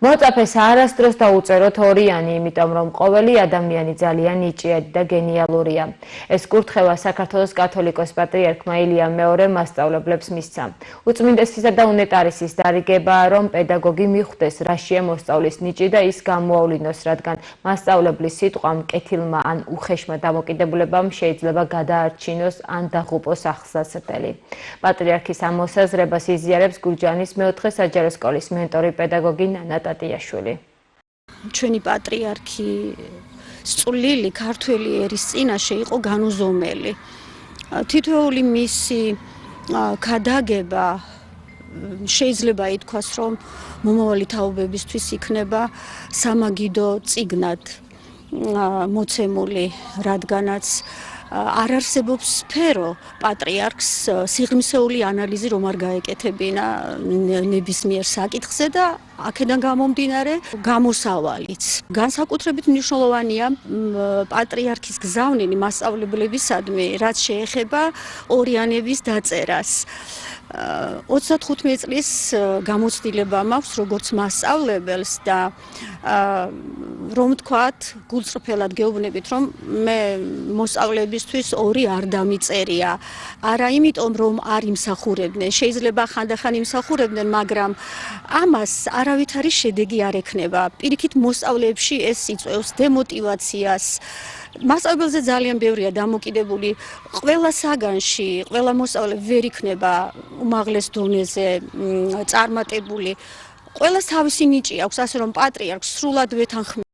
მოწაფეს არასდროს დაუწეროთ ორიანი, იმიტომ რომ ყოველი ადამიანი ძალიან ნიჭიერი და გენიალურია. ეს კურთხევა საქართველოს კათოლიკოს პატრიარქმა ილიამ მეორემ მასწავლებლებს მისცა. უწმინდესისა და უნეტარისის დარიგებაა, რომ პედაგოგი მიხვდეს, რაშია მოსწავლის ნიჭი და ის გამოავლინოს, რადგან მასწავლებლის სიტყვამ, კეთილმა ან უხეშმა დამოკიდებულებამ შეიძლება გადაარჩინოს ან დაღუპოს ახსასრდელი. პატრიარქის ამ მოსაზრებას იზიარებს გურჯაანის მეოთხე საჯარო სკოლის მენტორი პედაგოგი ნანა ტატიაშვილი. ჩვენი პატრიარქი სწვლილი ქართველი ერის წინაშე იყო განუზომელი. თითოეული მისი ქადაგება შეიძლება ითქვას, რომ მომავალი თაობებისთვის იქნება სამაგიდო წიგნად მოცემული, რადგანაც არ არსებობს სფერო პატრიარქს სიღრმისეული ანალიზი რომ არ გაეკეთებინა ნებისმიერ საკითხზე და აქედან გამომდინარე გამოსავალიც. განსაკუთრებით მნიშვნელოვანია პატრიარქის გზავნილი მასწავლებლებისადმი, რაც შეეხება ორიანების დაწერას. 35 წლის გამოცდილება მაქვს როგორც მასწავლებელს და რომ თქვათ, გულწრფელად გეუბნებით, რომ მე მოსწავლებისთვის ორი არ დამიწერია. არა იმიტომ, რომ არ იმსახურებდნენ, შეიძლება ხანდახან იმსახურებდნენ, მაგრამ ამას არავითარი შედეგი არ ექნება. პირიქით მოსწავლეებში ეს იწვევს დემოტივაციას. მასწავლებელზე ძალიან ბევრია დამოკიდებული. ყველა საგანში, ყველა მოსწავლე ვერ იქნება უმაღლეს დონეზე წარმატებული. ყველას თავისი ნიჭი აქვს, ასე რომ პატრიარქს სრულად ვეთანხმები.